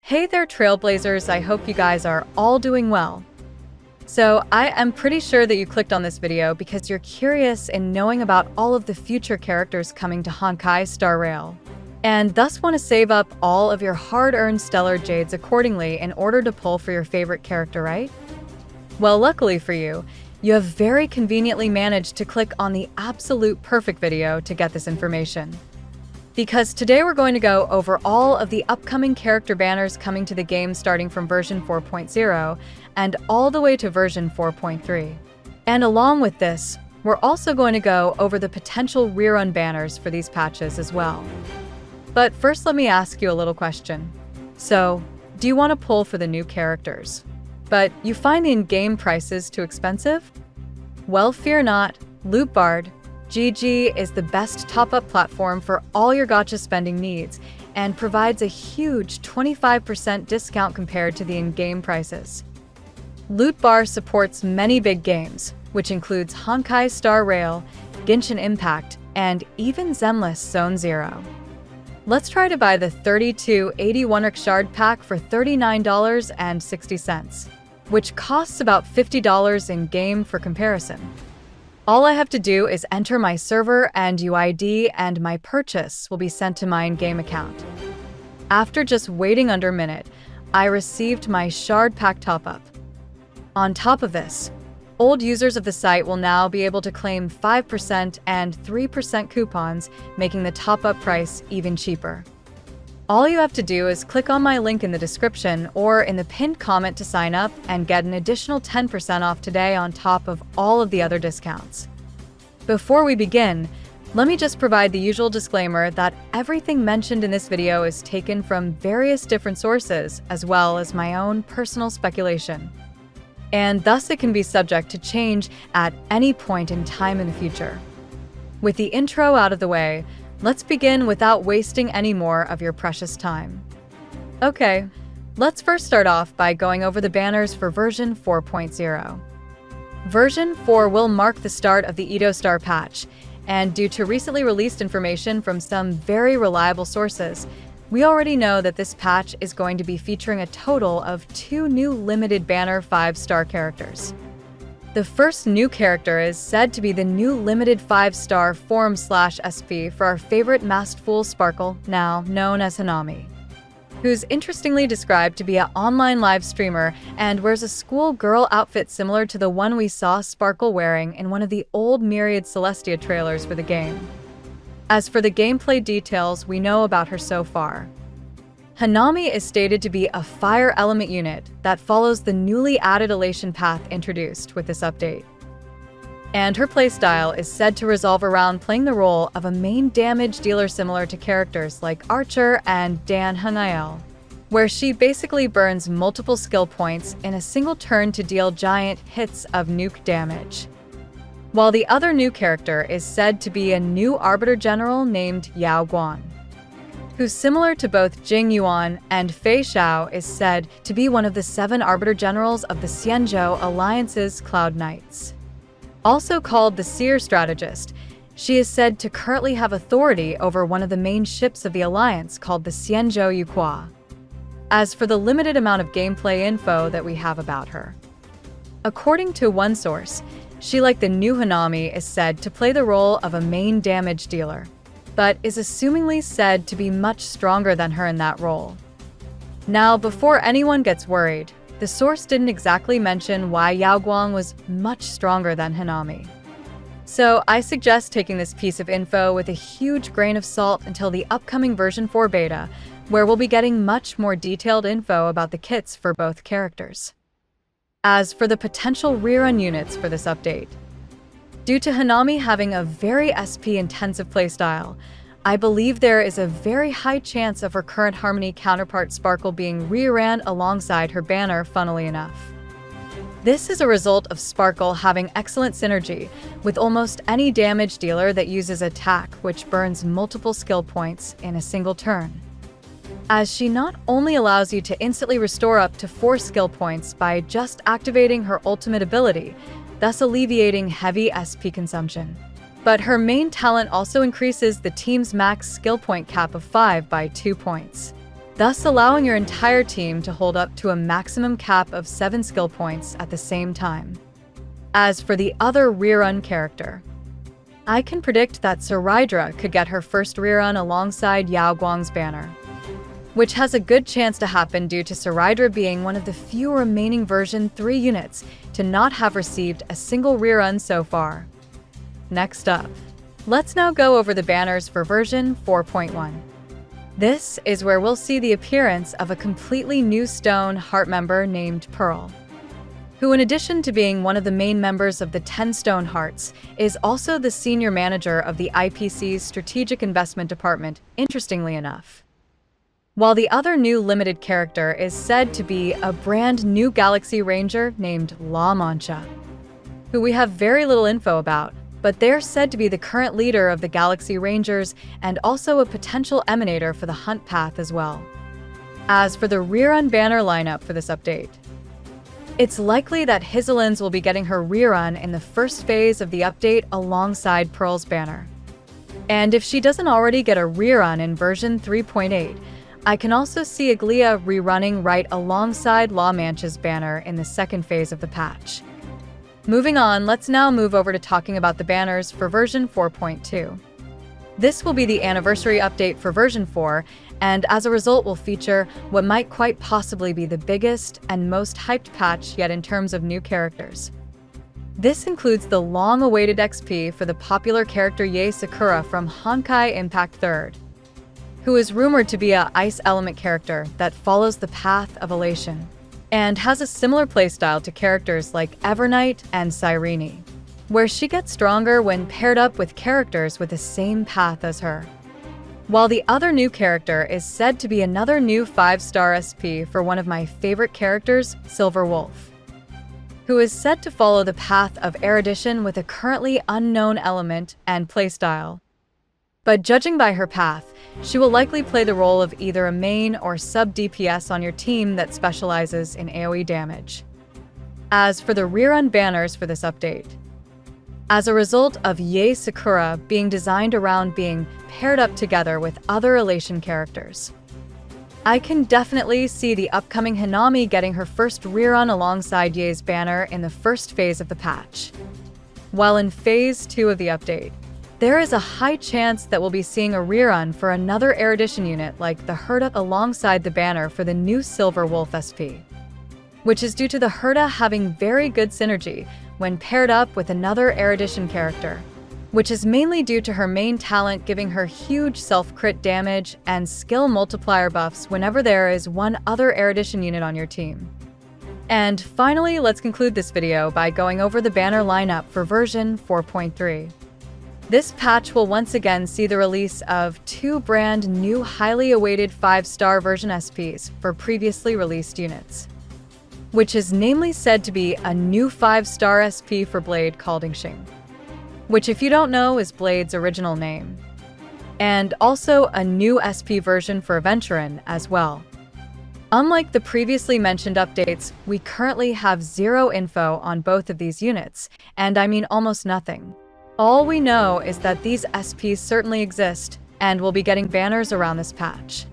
Hey there, Trailblazers, I hope you guys are all doing well. So I am pretty sure that you clicked on this video because you're curious in knowing about all of the future characters coming to Honkai Star Rail, and thus want to save up all of your hard-earned stellar jades accordingly in order to pull for your favorite character, right? Well, luckily for you, you have very conveniently managed to click on the absolute perfect video to get this information. Because today we're going to go over all of the upcoming character banners coming to the game starting from version 4.0 and all the way to version 4.3. And along with this, we're also going to go over the potential rerun banners for these patches as well. But first, let me ask you a little question. So, do you want to pull for the new characters, but you find the in-game prices too expensive? Well, fear not, Lootbard GG is the best top-up platform for all your gacha spending needs and provides a huge 25% discount compared to the in-game prices. Lootbar supports many big games, which includes Honkai Star Rail, Genshin Impact, and even Zenless Zone Zero. Let's try to buy the 3281 Shard pack for $39.60, which costs about $50 in-game for comparison. All I have to do is enter my server and UID, and my purchase will be sent to my in-game account. After just waiting under a minute, I received my Shard Pack top-up. On top of this, old users of the site will now be able to claim 5% and 3% coupons, making the top-up price even cheaper. All you have to do is click on my link in the description or in the pinned comment to sign up and get an additional 10% off today on top of all of the other discounts. Before we begin, let me just provide the usual disclaimer that everything mentioned in this video is taken from various different sources as well as my own personal speculation, and thus it can be subject to change at any point in time in the future. With the intro out of the way, let's begin without wasting any more of your precious time. Okay, let's first start off by going over the banners for version 4.0. Version 4 will mark the start of the Edo Star patch, and due to recently released information from some very reliable sources, we already know that this patch is going to be featuring a total of 2 new limited banner 5-star characters. The first new character is said to be the new limited 5-star Forum/SP for our favorite masked fool Sparkle, now known as Hanami, who's interestingly described to be an online live streamer and wears a schoolgirl outfit similar to the one we saw Sparkle wearing in one of the old Myriad Celestia trailers for the game. As for the gameplay details we know about her so far, Hanami is stated to be a fire element unit that follows the newly added elation path introduced with this update. And her playstyle is said to revolve around playing the role of a main damage dealer similar to characters like Archer and Dan Hanael, where she basically burns multiple skill points in a single turn to deal giant hits of nuke damage. While the other new character is said to be a new Arbiter General named Yao Guan, who, similar to both Jing Yuan and Fei Xiao, is said to be one of the 7 Arbiter Generals of the Xianzhou Alliance's Cloud Knights. Also called the Seer Strategist, she is said to currently have authority over one of the main ships of the Alliance called the Xianzhou Yuhua. As for the limited amount of gameplay info that we have about her, according to one source, she, like the new Hanami, is said to play the role of a main damage dealer, but is assumingly said to be much stronger than her in that role. Now, before anyone gets worried, the source didn't exactly mention why Yao Guang was much stronger than Hanami. So I suggest taking this piece of info with a huge grain of salt until the upcoming version 4 beta, where we'll be getting much more detailed info about the kits for both characters. As for the potential rerun units for this update, due to Hanami having a very SP-intensive playstyle, I believe there is a very high chance of her current Harmony counterpart Sparkle being reran alongside her banner, funnily enough. This is a result of Sparkle having excellent synergy with almost any damage dealer that uses attack, which burns multiple skill points in a single turn, as she not only allows you to instantly restore up to 4 skill points by just activating her ultimate ability, thus alleviating heavy SP consumption, but her main talent also increases the team's max skill point cap of 5 by 2 points. thus allowing your entire team to hold up to a maximum cap of 7 skill points at the same time. As for the other rerun character, I can predict that Saridra could get her first rerun alongside Yao Guang's banner, which has a good chance to happen due to Saridra being one of the few remaining version 3 units to not have received a single rerun so far. Next up, let's now go over the banners for version 4.1. This is where we'll see the appearance of a completely new Stone Heart member named Pearl, who, in addition to being one of the main members of the 10 Stone Hearts, is also the senior manager of the IPC's Strategic Investment Department, interestingly enough. While the other new limited character is said to be a brand new Galaxy Ranger named La Mancha, who we have very little info about, but they're said to be the current leader of the Galaxy Rangers and also a potential emanator for the Hunt Path as well. As for the rerun banner lineup for this update, it's likely that Hizelins will be getting her rerun in the first phase of the update alongside Pearl's banner. And if she doesn't already get a rerun in version 3.8, I can also see Aglia rerunning right alongside La Mancha's banner in the second phase of the patch. Moving on, let's now move over to talking about the banners for version 4.2. This will be the anniversary update for version 4, and as a result will feature what might quite possibly be the biggest and most hyped patch yet in terms of new characters. This includes the long-awaited XP for the popular character Yae Sakura from Honkai Impact 3rd, who is rumored to be a ice element character that follows the path of elation, and has a similar playstyle to characters like Evernight and Cyrene, where she gets stronger when paired up with characters with the same path as her. While the other new character is said to be another new 5-star SP for one of my favorite characters, Silver Wolf, who is said to follow the path of erudition with a currently unknown element and playstyle. But judging by her path, she will likely play the role of either a main or sub DPS on your team that specializes in AoE damage. As for the rerun banners for this update, as a result of Yae Sakura being designed around being paired up together with other elation characters, I can definitely see the upcoming Hinami getting her first rerun alongside Yae's banner in the first phase of the patch. While in phase 2 of the update, there is a high chance that we'll be seeing a rerun for another erudition unit like the Herda alongside the banner for the new Silver Wolf SP, which is due to the Herda having very good synergy when paired up with another erudition character, which is mainly due to her main talent giving her huge self-crit damage and skill multiplier buffs whenever there is one other erudition unit on your team. And finally, let's conclude this video by going over the banner lineup for version 4.3. This patch will once again see the release of 2 brand new highly awaited 5-star version SPs for previously released units, which is namely said to be a new 5-star SP for Blade called Ingxing, which if you don't know is Blade's original name, and also a new SP version for Aventurin as well. Unlike the previously mentioned updates, we currently have zero info on both of these units, and I mean almost nothing. All we know is that these SPs certainly exist and will be getting banners around this patch.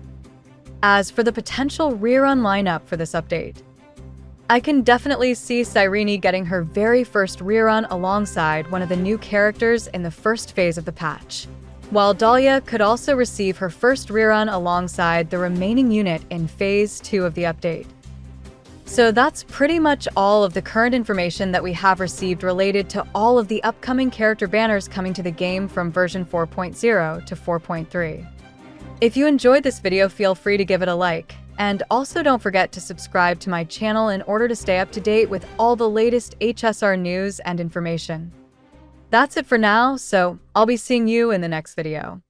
As for the potential rerun lineup for this update, I can definitely see Cyrene getting her very first rerun alongside one of the new characters in the first phase of the patch, while Dahlia could also receive her first rerun alongside the remaining unit in phase 2 of the update. So that's pretty much all of the current information that we have received related to all of the upcoming character banners coming to the game from version 4.0 to 4.3. If you enjoyed this video, feel free to give it a like, and also don't forget to subscribe to my channel in order to stay up to date with all the latest HSR news and information. That's it for now, so I'll be seeing you in the next video.